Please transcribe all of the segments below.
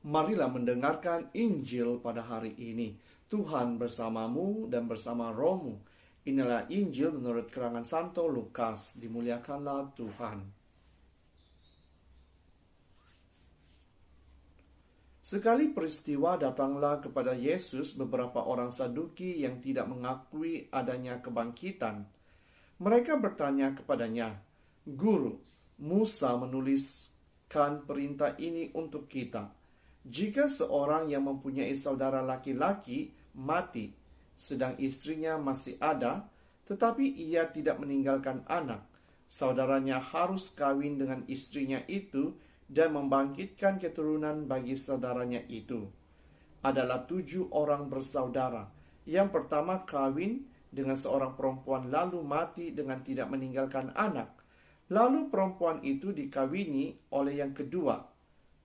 Marilah mendengarkan Injil pada hari ini. Tuhan bersamamu dan bersama rohmu. Inilah Injil menurut karangan Santo Lukas. Dimuliakanlah Tuhan. Sekali peristiwa datanglah kepada Yesus beberapa orang Saduki yang tidak mengakui adanya kebangkitan. Mereka bertanya kepadanya, "Guru, Musa menuliskan perintah ini untuk kita. Jika seorang yang mempunyai saudara laki-laki mati, sedang istrinya masih ada, tetapi ia tidak meninggalkan anak, saudaranya harus kawin dengan istrinya itu dan membangkitkan keturunan bagi saudaranya itu. Adalah 7 orang bersaudara. Yang pertama kawin dengan seorang perempuan lalu mati dengan tidak meninggalkan anak. Lalu perempuan itu dikawini oleh yang kedua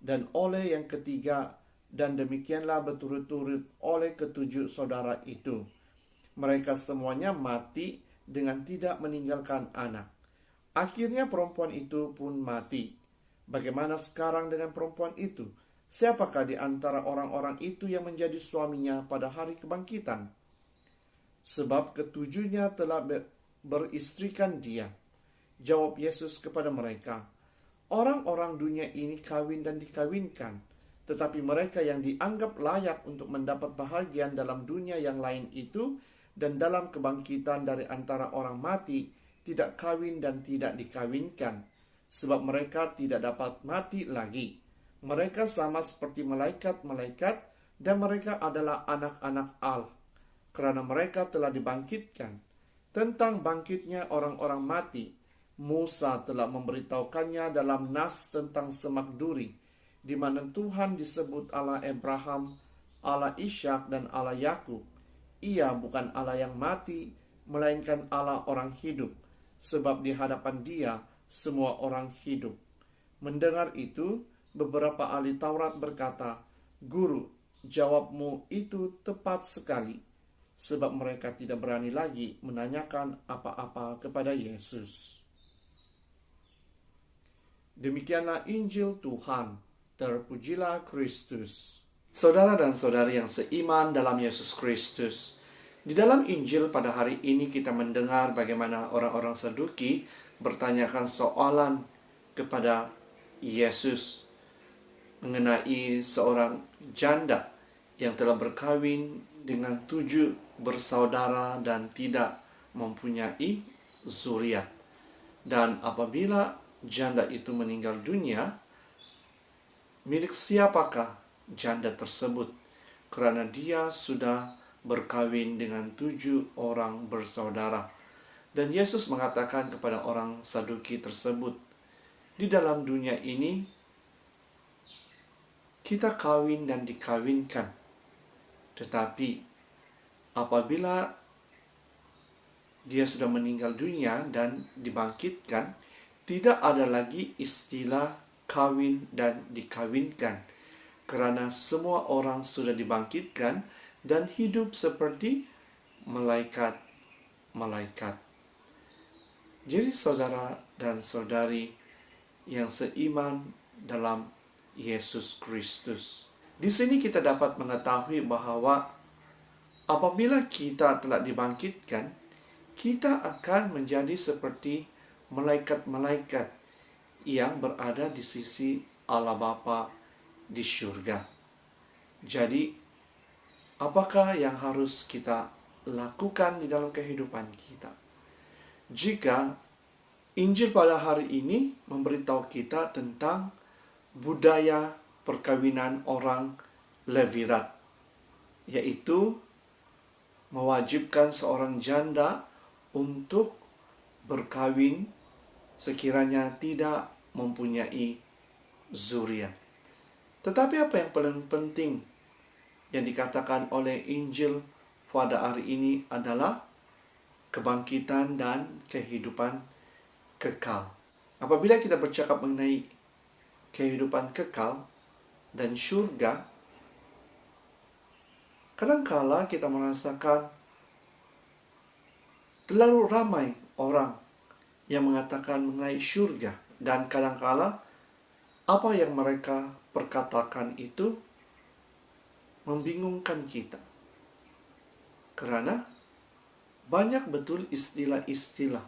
dan oleh yang ketiga, dan demikianlah berturut-turut oleh ketujuh saudara itu. Mereka semuanya mati dengan tidak meninggalkan anak. Akhirnya perempuan itu pun mati. Bagaimana sekarang dengan perempuan itu? Siapakah di antara orang-orang itu yang menjadi suaminya pada hari kebangkitan? Sebab ketujuhnya telah beristrikan dia." Jawab Yesus kepada mereka, "Orang-orang dunia ini kawin dan dikawinkan, tetapi mereka yang dianggap layak untuk mendapat bahagian dalam dunia yang lain itu dan dalam kebangkitan dari antara orang mati tidak kawin dan tidak dikawinkan, sebab mereka tidak dapat mati lagi. Mereka sama seperti malaikat-malaikat dan mereka adalah anak-anak Allah, karena mereka telah dibangkitkan. Tentang bangkitnya orang-orang mati, Musa telah memberitahukannya dalam nas tentang semak duri, di mana Tuhan disebut Allah Abraham, Allah Ishak dan Allah Yakub. Ia bukan Allah yang mati, melainkan Allah orang hidup, sebab di hadapan Dia semua orang hidup." Mendengar itu, beberapa ahli Taurat berkata, "Guru, jawabmu itu tepat sekali." Sebab mereka tidak berani lagi menanyakan apa-apa kepada Yesus. Demikianlah Injil Tuhan. Terpujilah Kristus. Saudara dan saudari yang seiman dalam Yesus Kristus, di dalam Injil pada hari ini kita mendengar bagaimana orang-orang Saduki bertanyakan soalan kepada Yesus mengenai seorang janda yang telah berkawin dengan 7 bersaudara dan tidak mempunyai zuriat. Dan apabila janda itu meninggal dunia, milik siapakah janda tersebut? Karena dia sudah berkawin dengan 7 orang bersaudara. Dan Yesus mengatakan kepada orang Saduki tersebut, di dalam dunia ini kita kawin dan dikawinkan, tetapi apabila dia sudah meninggal dunia dan dibangkitkan, tidak ada lagi istilah kawin dan dikawinkan, karena semua orang sudah dibangkitkan dan hidup seperti malaikat-malaikat. Jadi saudara dan saudari yang seiman dalam Yesus Kristus, di sini kita dapat mengetahui bahwa apabila kita telah dibangkitkan, kita akan menjadi seperti malaikat-malaikat yang berada di sisi Allah Bapa di surga. Jadi, apakah yang harus kita lakukan di dalam kehidupan kita? Jika Injil pada hari ini memberitahu kita tentang budaya perkawinan orang Levirat, yaitu mewajibkan seorang janda untuk berkawin sekiranya tidak mempunyai zuriat. Tetapi apa yang paling penting yang dikatakan oleh Injil pada hari ini adalah kebangkitan dan kehidupan kekal. Apabila kita bercakap mengenai kehidupan kekal dan surga, kadangkala kita merasakan terlalu ramai orang yang mengatakan mengenai surga, dan kadangkala apa yang mereka perkataan itu membingungkan kita. Karena banyak betul istilah-istilah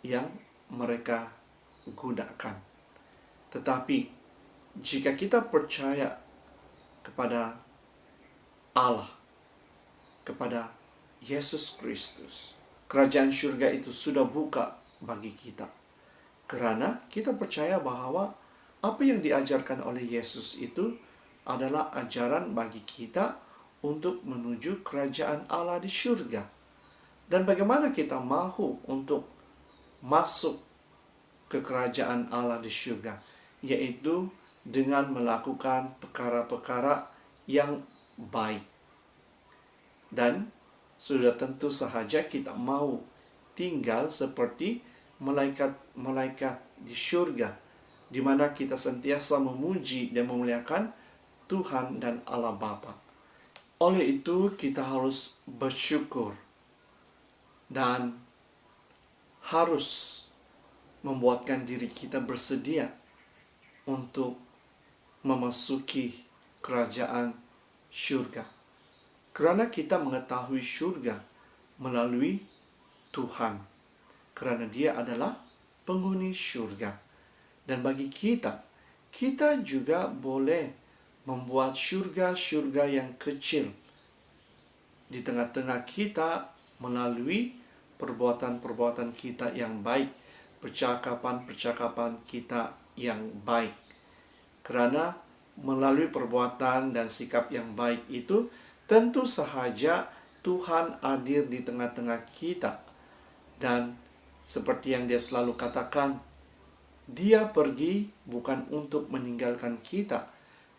yang mereka gunakan. Tetapi jika kita percaya kepada Allah, kepada Yesus Kristus, kerajaan surga itu sudah buka bagi kita. Karena kita percaya bahwa apa yang diajarkan oleh Yesus itu adalah ajaran bagi kita untuk menuju kerajaan Allah di surga. Dan bagaimana kita mahu untuk masuk ke kerajaan Allah di surga? Yaitu dengan melakukan perkara-perkara yang baik. Dan sudah tentu sahaja kita mau tinggal seperti malaikat-malaikat di surga, di mana kita senantiasa memuji dan memuliakan Tuhan dan Allah Bapa. Oleh itu kita harus bersyukur dan harus membuatkan diri kita bersedia untuk memasuki kerajaan surga. Karena kita mengetahui surga melalui Tuhan. Karena Dia adalah penghuni surga. Dan bagi kita, kita juga boleh membuat surga-surga yang kecil di tengah-tengah kita melalui perbuatan-perbuatan kita yang baik, percakapan-percakapan kita yang baik. Karena melalui perbuatan dan sikap yang baik itu, tentu sahaja Tuhan hadir di tengah-tengah kita. Dan seperti yang Dia selalu katakan, Dia pergi bukan untuk meninggalkan kita,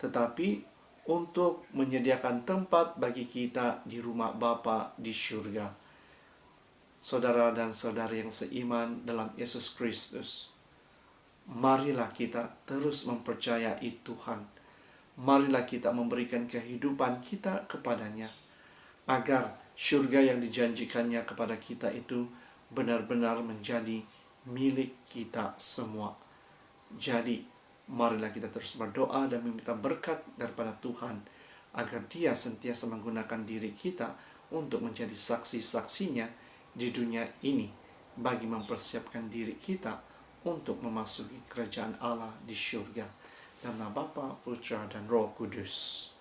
tetapi untuk menyediakan tempat bagi kita di rumah Bapa di surga. Saudara dan saudari yang seiman dalam Yesus Kristus, marilah kita terus mempercayai Tuhan. Marilah kita memberikan kehidupan kita kepadanya, agar surga yang dijanjikannya kepada kita itu benar-benar menjadi milik kita semua. Jadi, marilah kita terus berdoa dan meminta berkat daripada Tuhan, agar Dia sentiasa menggunakan diri kita untuk menjadi saksi-saksinya di dunia ini, bagi mempersiapkan diri kita untuk memasuki kerajaan Allah di surga. Dalam nama Bapa, Putra, dan Roh Kudus.